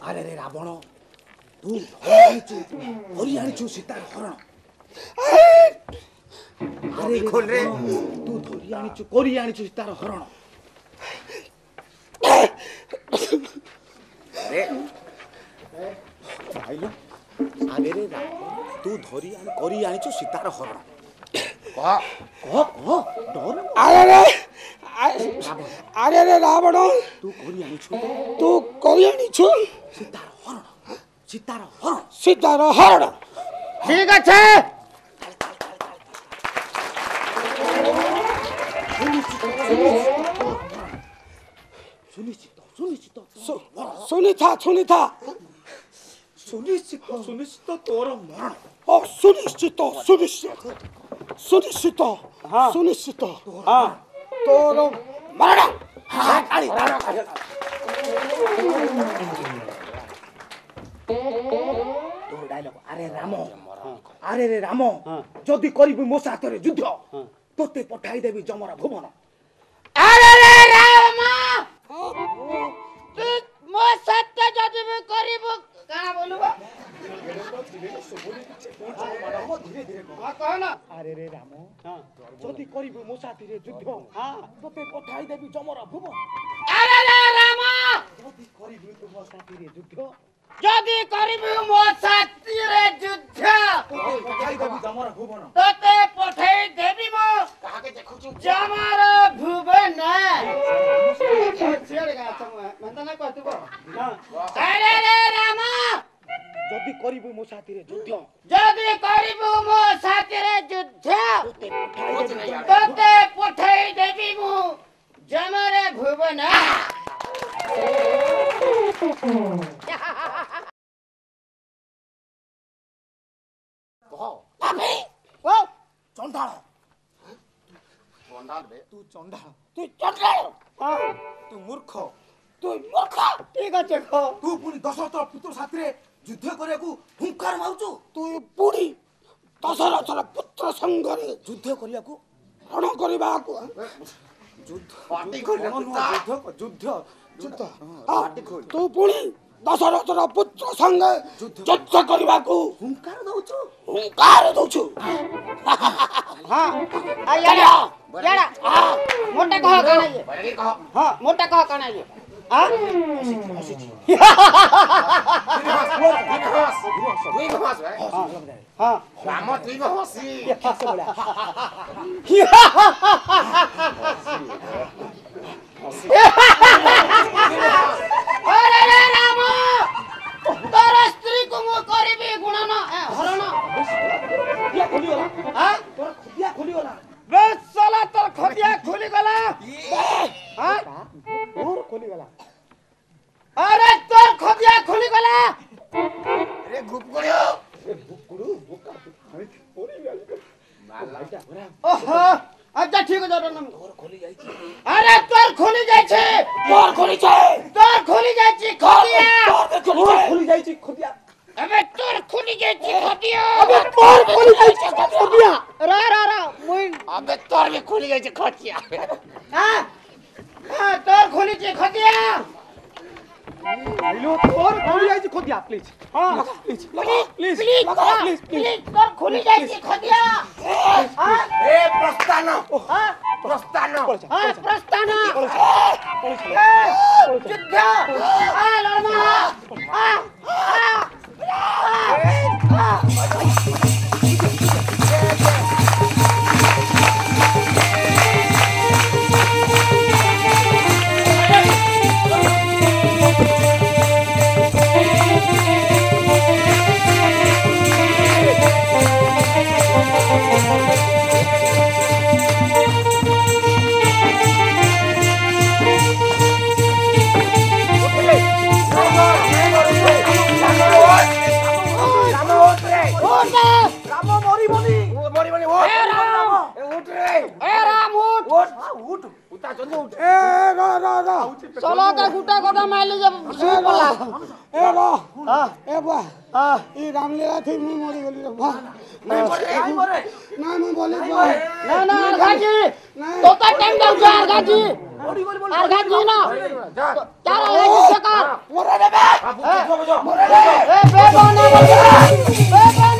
अरे रे रावण तू धरी आनिचु सीतार हरण अरे खोल रे तू धरी आनिचु कोरी आनिचु सीतार हरण अरे भाईलो अरे रे तू धरी आनि कोरी आनिचु सीतार हरण कह कह कह डर अरे रे रावण तू कोरी आनिचु सीतार हरण सीतार हरण ठीक আছে सुनिश्चित तोर मरण सुनिश्चित तोर मरण अरे रे राम जदि करिबु मो साथरे युद्ध तोते पठाई देबी जमरा भुवन अरे रे राम तू मो साथे जदि भी करिबु का बोलबो धीरे धीरे कह ना अरे रे राम जदि करिबु मो साथरे युद्ध तोते पठाई देबी जमरा भुवन अरे रे राम जदि करिबु मो साथरे युद्ध जदि करिबु मो साथरे युद्ध पठाई देबी जमरा भुवन तोते पठाई देबी मो काके देखुछु जमरा भुवन छेड़े गा तुम मनता ना कहतबो अरे रे राम जदि करिबु मो साथरे युद्ध जदि करिबु मो साथरे युद्ध तोते पठाई देबी मो जमरा भुवन चंडाल तू मूर्ख ठीक अच्छे तू पुणी दशरथ पुत्र साथरे युद्ध करियाकू हुंकार माउचु तू पुणी दशरथर पुत्र संगरे युद्ध करियाकू रण करिबाकू युद्ध तू पुणी दशरथर पुत्र संगे युद्ध करिबाकू हुंकार दउछु हां याडा मोटा कह काना ये हां मोटा कह काना ये हां हां राम तुई हसी अरे रे राम तोर स्त्री को मो करबी गुणन हरण खदिया खुली गला हां तोर खदिया खुली गला बे साला तोर खदिया खुली गला हां तोर खुली गला अरे तोर खदिया खुली गला अरे गुपगुड़ियो बुका पूरी गली ओहो अच्छा ठीक है नाम तोर खोली जाई छी अरे तोर खोली जाई छे तोर खोली जाई खदिया तोर खोली जाई छी खदिया अबे तोर खोली जाई छी खदिया अबे तोर खोली जाई छी खदिया रा मुई अबे तोर भी खुली गई खटिया हां तोर खोली छी खदिया आइलो तोर खोली जाई छी खदिया प्लीज हां प्लीज तोर खोली जाई छी खदिया हां ए प्रस्थान प्रस्थान युद्ध लड़मा उठ उता जल्दी उठ ए रा चलो का गुटा गोटा मार लीजिए सूप वाला ए रा हां ए बा हां ई रामलीला थी मु मरी गेली रे बा नहीं मरे ना मु बोली बा ना ना अर्घाजी तो टाइम जाऊ जा अर्घाजी अर्घाजी ना क्या अर्घाजी से का मोरे रे बे ए बे बोने